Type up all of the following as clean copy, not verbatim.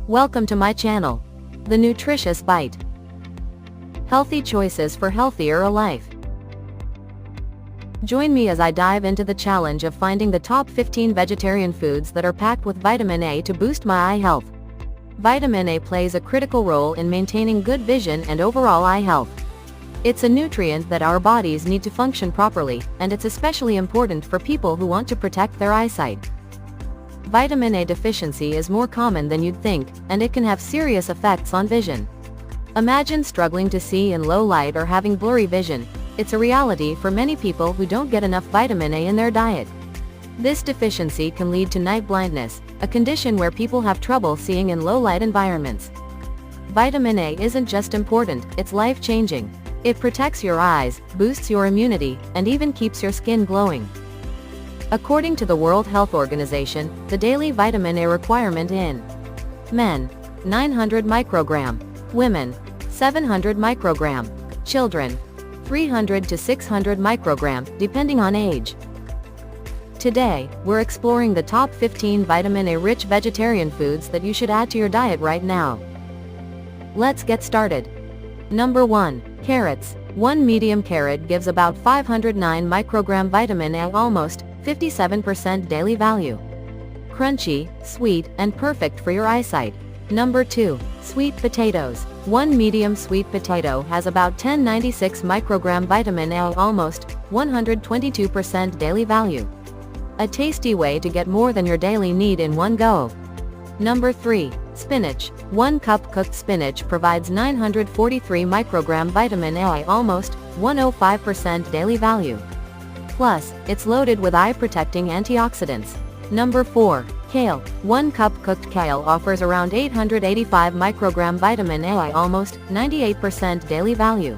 Welcome to my channel, The Nutritious Bite. Healthy choices for healthier life. Join me as I dive into the challenge of finding the top 15 vegetarian foods that are packed with vitamin A to boost my eye health. Vitamin A plays a critical role in maintaining good vision and overall eye health. It's a nutrient that our bodies need to function properly, and it's especially important for people who want to protect their eyesight. Vitamin A deficiency is more common than you'd think, and it can have serious effects on vision. Imagine struggling to see in low light or having blurry vision. It's a reality for many people who don't get enough vitamin A in their diet. This deficiency can lead to night blindness, a condition where people have trouble seeing in low-light environments. Vitamin A isn't just important, it's life-changing. It protects your eyes, boosts your immunity, and even keeps your skin glowing. According to the World Health Organization, the daily vitamin A requirement in men, 900 microgram, women, 700 microgram, children, 300 to 600 microgram, depending on age. Today, we're exploring the top 15 vitamin A-rich vegetarian foods that you should add to your diet right now. Let's get started. Number 1. Carrots. One medium carrot gives about 509 microgram vitamin A, almost 57% daily value. Crunchy, sweet, and perfect for your eyesight. Number 2. Sweet potatoes. One medium sweet potato has about 1096 microgram vitamin A, almost 122% daily value. A tasty way to get more than your daily need in one go. Number 3. Spinach. 1 cup cooked spinach provides 943 microgram vitamin A, almost 105% daily value. Plus, it's loaded with eye-protecting antioxidants. Number 4. Kale. 1 cup cooked kale offers around 885 microgram vitamin A, almost 98% daily value.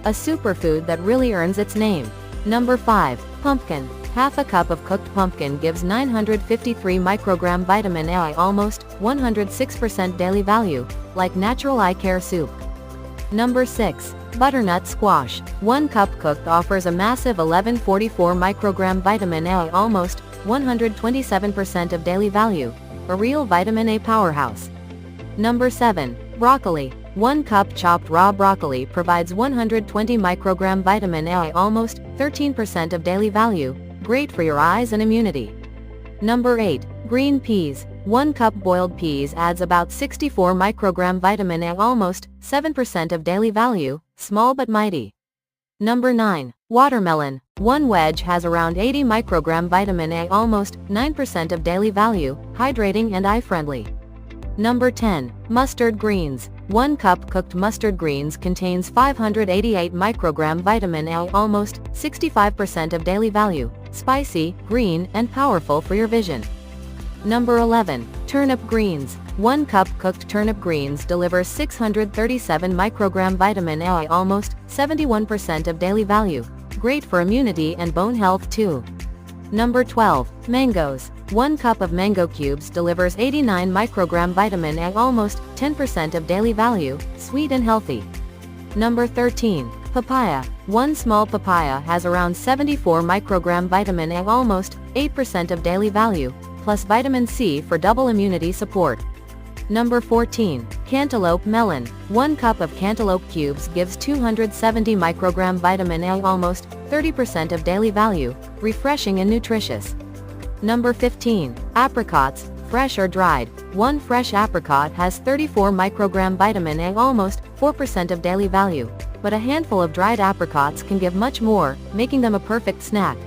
A superfood that really earns its name. Number 5. Pumpkin. Half a cup of cooked pumpkin gives 953 microgram vitamin A, almost 106% daily value, like natural eye care soup. Number 6. Butternut squash. 1 cup cooked offers a massive 1144 microgram vitamin A, almost 127% of daily value, a real vitamin A powerhouse. Number 7. Broccoli. 1 cup chopped raw broccoli provides 120 microgram vitamin A, almost 13% of daily value, great for your eyes and immunity. Number 8. Green peas. 1 cup boiled peas adds about 64 microgram vitamin A, almost 7% of daily value, small but mighty. Number 9. Watermelon. 1 wedge has around 80 microgram vitamin A, almost 9% of daily value, hydrating and eye-friendly. Number 10. Mustard greens. 1 cup cooked mustard greens contains 588 microgram vitamin A, almost 65% of daily value, spicy, green, and powerful for your vision. Number 11. Turnip greens. 1 cup cooked turnip greens delivers 637 microgram vitamin A, almost 71% of daily value, great for immunity and bone health too. Number 12. Mangoes. 1 cup of mango cubes delivers 89 microgram vitamin A, almost 10% of daily value, sweet and healthy. Number 13. Papaya. 1 small papaya has around 74 microgram vitamin A, almost 8% of daily value, plus vitamin C for double immunity support. Number 14. Cantaloupe melon. 1 cup of cantaloupe cubes gives 270 microgram vitamin A, almost 30% of daily value, refreshing and nutritious. Number 15. Apricots, fresh or dried. 1 fresh apricot has 34 microgram vitamin A, almost 4% of daily value, but a handful of dried apricots can give much more, making them a perfect snack.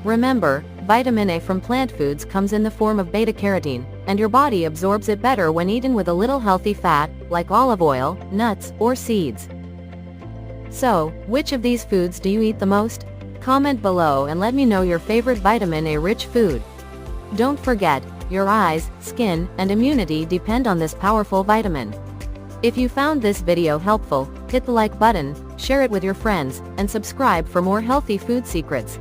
Remember, vitamin A from plant foods comes in the form of beta-carotene, and your body absorbs it better when eaten with a little healthy fat, like olive oil, nuts, or seeds. So, which of these foods do you eat the most? Comment below and let me know your favorite vitamin A-rich food. Don't forget, your eyes, skin, and immunity depend on this powerful vitamin. If you found this video helpful, hit the like button, share it with your friends, and subscribe for more healthy food secrets.